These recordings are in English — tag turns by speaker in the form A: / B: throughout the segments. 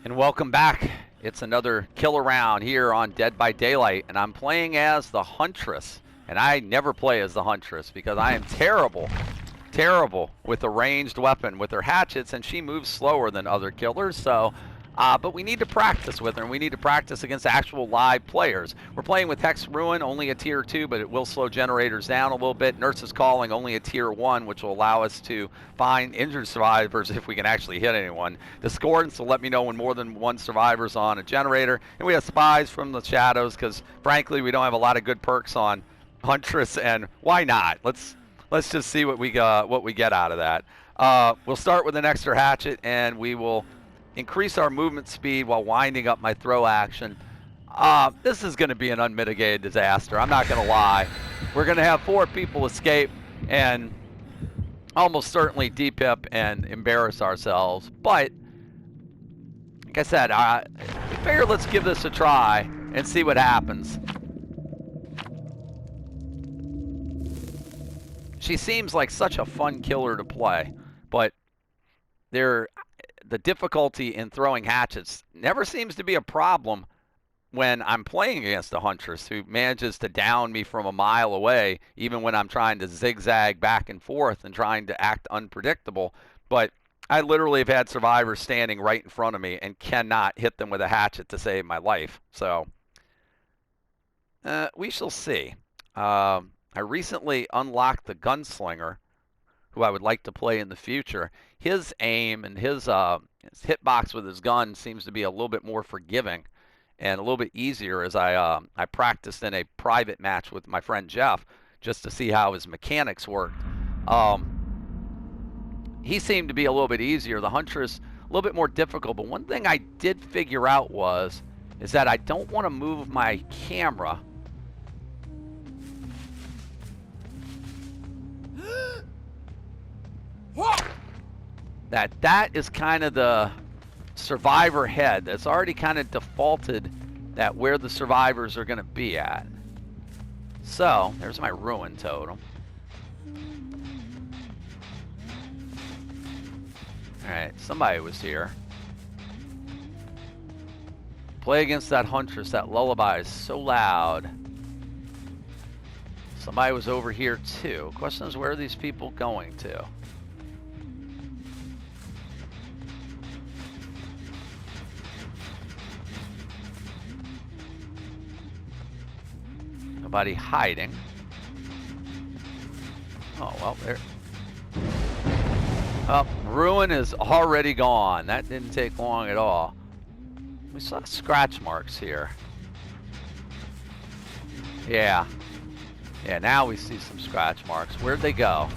A: And welcome back. It's another killer round here on Dead by Daylight, and I'm playing as the Huntress. And I never play as the Huntress because I am terrible with a ranged weapon with her hatchets, and she moves slower than other killers. So, but we need to practice with her, and we need to practice against actual live players. We're playing with Hex Ruin, only a tier 2, but it will slow generators down a little bit. Nurse's Calling, only a tier 1, which will allow us to find injured survivors if we can actually hit anyone. Discordance will let me know when more than one survivor's on a generator. And we have Spies from the Shadows, because frankly, we don't have a lot of good perks on Huntress, and why not? Let's just see what we get out of that. We'll start with an extra hatchet, and we will increase our movement speed while winding up my throw action. This is going to be an unmitigated disaster. I'm not going to lie. We're going to have 4 people escape and almost certainly DPIP and embarrass ourselves. But like I said, I figure let's give this a try and see what happens. She seems like such a fun killer to play, but the difficulty in throwing hatchets never seems to be a problem when I'm playing against a Huntress who manages to down me from a mile away, even when I'm trying to zigzag back and forth and trying to act unpredictable. But I literally have had survivors standing right in front of me and cannot hit them with a hatchet to save my life. So we shall see. I recently unlocked the Gunslinger, who I would like to play in the future. His aim and his hitbox with his gun seems to be a little bit more forgiving and a little bit easier, as I practiced in a private match with my friend Jeff just to see how his mechanics worked. He seemed to be a little bit easier. The Huntress, a little bit more difficult. But one thing I did figure out is that I don't want to move my camera that is kind of the survivor head. That's already kind of defaulted that where the survivors are going to be at. So there's my ruin totem. Alright, somebody was here. Play against that Huntress. That lullaby is so loud. Somebody was over here too. Question is, where are these people going to? Nobody hiding. Oh, well, there. Oh, Ruin is already gone. That didn't take long at all. We saw scratch marks here. Yeah. Yeah, now we see some scratch marks. Where'd they go?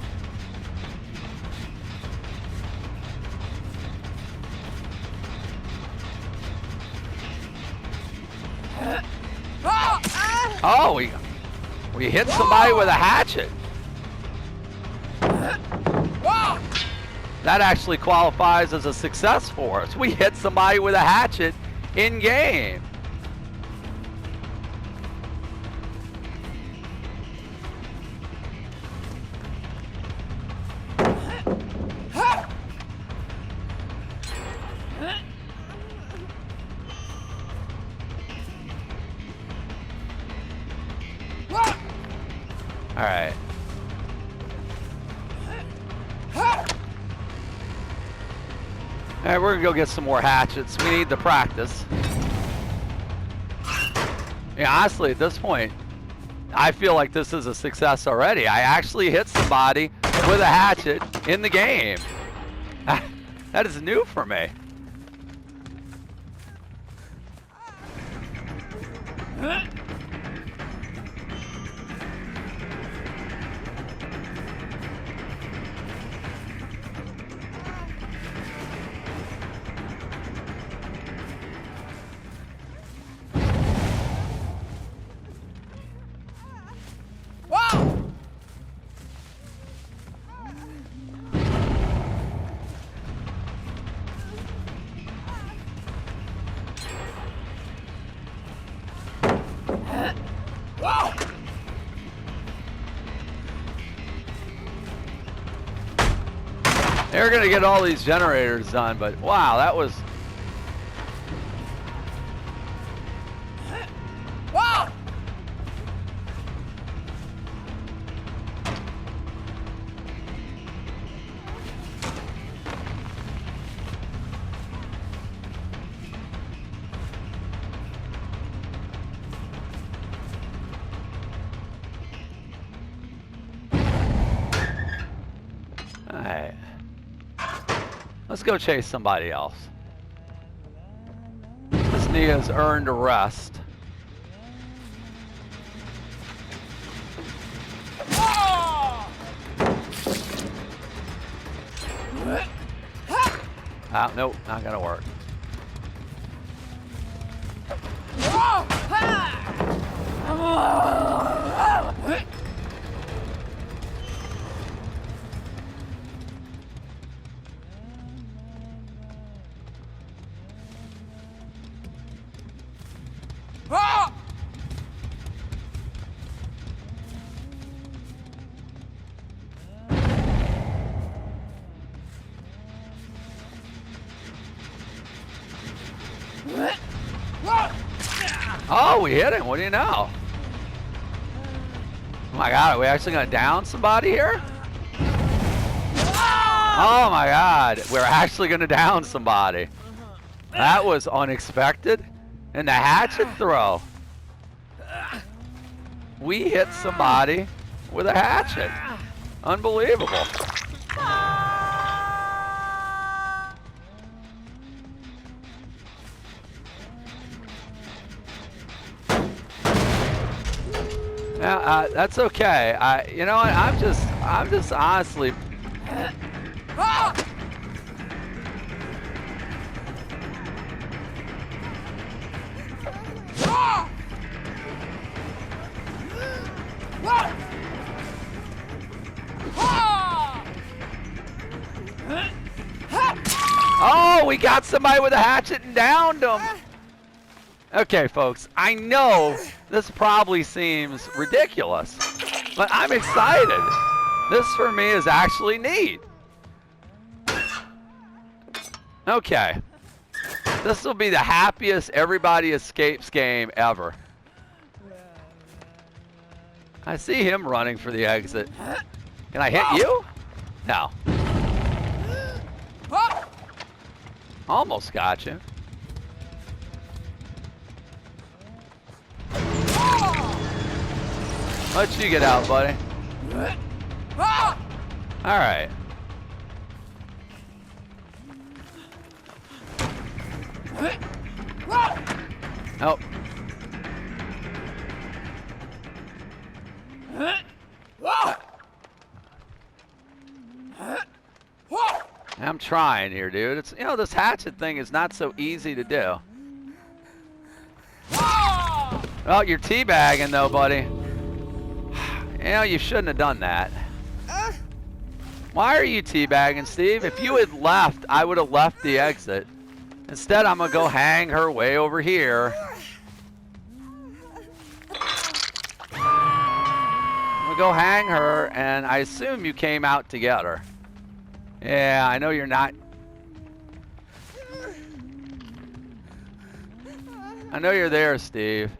A: Oh, we hit somebody with a hatchet. That actually qualifies as a success for us. We hit somebody with a hatchet in game. All right. All right, we're gonna go get some more hatchets. We need to practice. Yeah, honestly, at this point, I feel like this is a success already. I actually hit somebody with a hatchet in the game. That is new for me. They're gonna get all these generators done, but wow, that was Alright. Let's go chase somebody else. This Nia's earned a rest. Nope, not gonna work. Oh, we hit him. What do you know? Oh my God, are we actually gonna down somebody here? Oh my God, we're actually gonna down somebody. That was unexpected. And the hatchet throw. We hit somebody with a hatchet. Unbelievable. Yeah, that's okay. You know what? I'm just honestly. Oh, we got somebody with a hatchet and downed him. Okay, folks, I know this probably seems ridiculous, but I'm excited. This for me is actually neat. Okay. This will be the happiest everybody escapes game ever. I see him running for the exit. Can I hit you? No. Almost got you. Let you get out, buddy. All right. Nope. I'm trying here, dude. It's, you know, this hatchet thing is not so easy to do. Oh, you're teabagging though, buddy. You know, you shouldn't have done that. Why are you teabagging, Steve? If you had left, I would have left the exit. Instead, I'm gonna go hang her way over here. I'm gonna go hang her, and I assume you came out to get her. Yeah, I know you're not. I know you're there, Steve.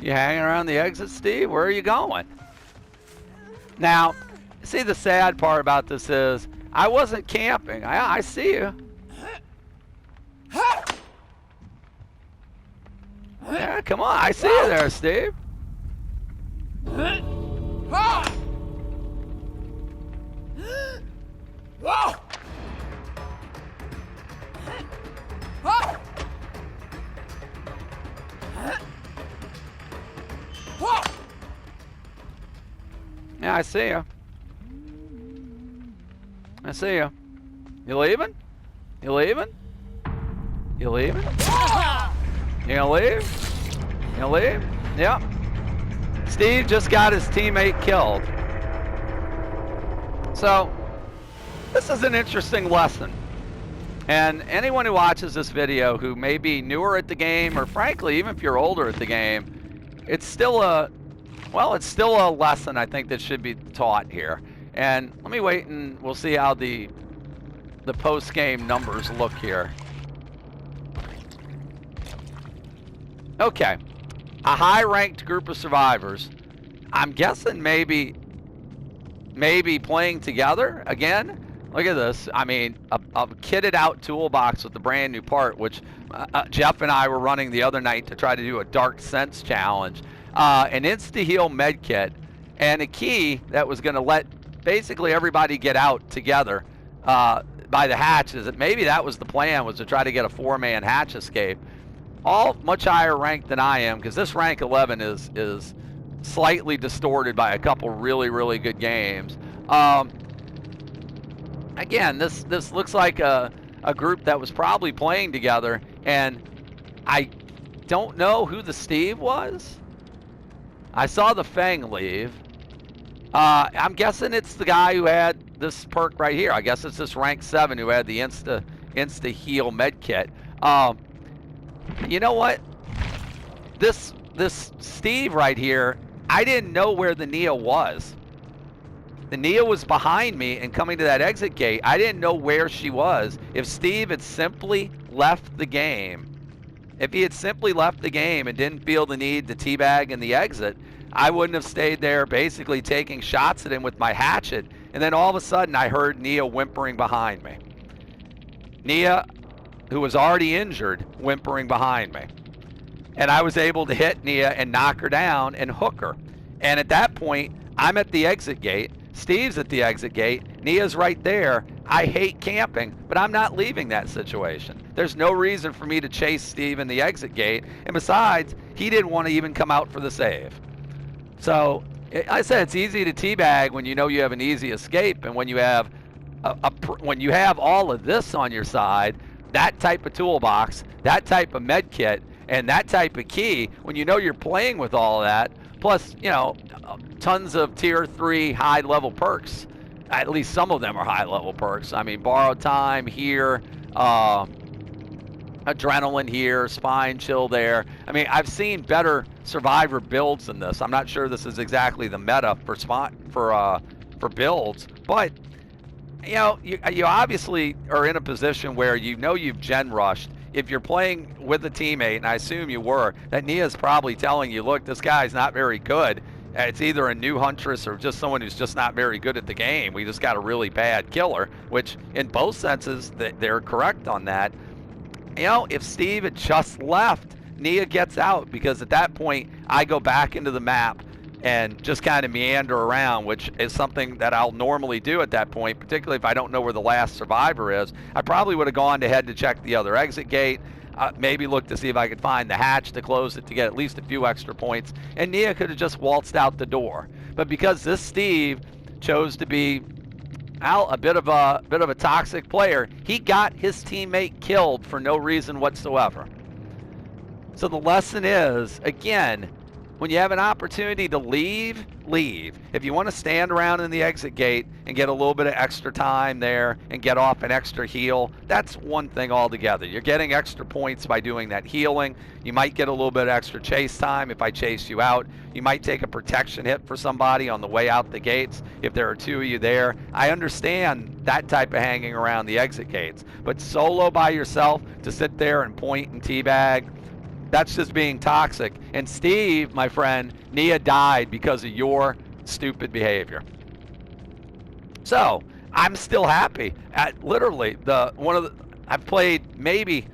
A: You hanging around the exit, Steve? Where are you going? Now, see, the sad part about this is I wasn't camping. I see you. Yeah, come on. I see you there, Steve. Yeah, I see you. I see you. You leaving? You leaving? You leaving? You gonna leave? You gonna leave? Yep. Steve just got his teammate killed. So, this is an interesting lesson. And anyone who watches this video who may be newer at the game, or frankly, even if you're older at the game, it's still a, well, it's still a lesson I think that should be taught here. And let me wait and we'll see how the post-game numbers look here. Okay, a high-ranked group of survivors. I'm guessing maybe playing together again. Look at this. I mean, a kitted out toolbox with the brand new part, which Jeff and I were running the other night to try to do a Dark Sense challenge. An insta-heal med kit, and a key that was going to let basically everybody get out together by the hatches. Maybe that was the plan, was to try to get a 4-man hatch escape. All much higher ranked than I am, because this rank 11 is slightly distorted by a couple really good games. Again, this looks like a group that was probably playing together, and I don't know who the Steve was. I saw the Fang leave. I'm guessing it's the guy who had this perk right here. I guess it's this rank 7 who had the insta heal med kit. You know what? This Steve right here, I didn't know where the Nia was. The Nia was behind me and coming to that exit gate. I didn't know where she was. If Steve had simply left the game, if he had simply left the game and didn't feel the need to teabag in the exit, I wouldn't have stayed there basically taking shots at him with my hatchet. And then all of a sudden I heard Nia whimpering behind me. Nia, who was already injured, whimpering behind me. And I was able to hit Nia and knock her down and hook her. And at that point, I'm at the exit gate. Steve's at the exit gate. Nia's right there. I hate camping, but I'm not leaving that situation. There's no reason for me to chase Steve in the exit gate. And besides, he didn't want to even come out for the save. So I said it's easy to teabag when you know you have an easy escape, and when you have when you have all of this on your side, that type of toolbox, that type of med kit, and that type of key, when you know you're playing with all of that, plus, you know, tons of tier 3 high level perks. At least some of them are high level perks. I mean, borrowed time here, adrenaline here, spine chill there. I mean, I've seen better survivor builds than this. I'm not sure this is exactly the meta for builds, but you know, you obviously are in a position where you know you've gen rushed. If you're playing with a teammate, and I assume you were, that Nia's probably telling you, look, this guy's not very good. It's either a new Huntress or just someone who's just not very good at the game. We just got a really bad killer, which in both senses, they're correct on that. You know, if Steve had just left, Nia gets out, because at that point, I go back into the map and just kind of meander around, which is something that I'll normally do at that point, particularly if I don't know where the last survivor is. I probably would have gone ahead to check the other exit gate, maybe look to see if I could find the hatch to close it to get at least a few extra points, and Nia could have just waltzed out the door. But because this Steve chose to be a bit of a toxic player, he got his teammate killed for no reason whatsoever. So the lesson is, again, when you have an opportunity to leave, leave. If you want to stand around in the exit gate and get a little bit of extra time there and get off an extra heal, that's one thing altogether. You're getting extra points by doing that healing. You might get a little bit of extra chase time if I chase you out. You might take a protection hit for somebody on the way out the gates if there are 2 of you there. I understand that type of hanging around the exit gates. But solo by yourself to sit there and point and teabag, that's just being toxic. And Steve, my friend, Nia died because of your stupid behavior. So I'm still happy. Literally, I've played maybe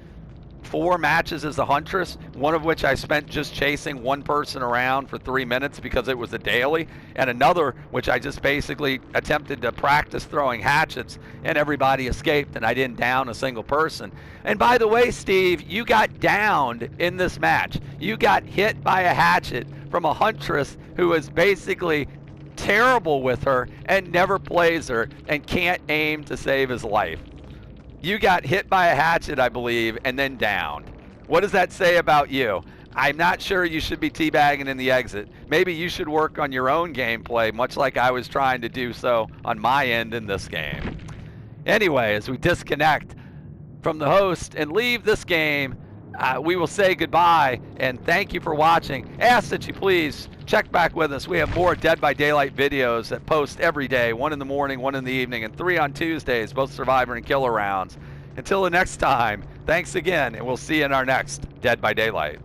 A: 4 matches as a Huntress, one of which I spent just chasing one person around for 3 minutes because it was a daily, and another which I just basically attempted to practice throwing hatchets, and everybody escaped, and I didn't down a single person. And by the way, Steve, you got downed in this match. You got hit by a hatchet from a Huntress who is basically terrible with her and never plays her and can't aim to save his life. You got hit by a hatchet, I believe, and then downed. What does that say about you? I'm not sure you should be teabagging in the exit. Maybe you should work on your own gameplay, much like I was trying to do so on my end in this game. Anyway, as we disconnect from the host and leave this game, we will say goodbye and thank you for watching. Ask that you please check back with us. We have more Dead by Daylight videos that post every day, 1 in the morning, 1 in the evening, and 3 on Tuesdays, both Survivor and Killer rounds. Until the next time, thanks again, and we'll see you in our next Dead by Daylight.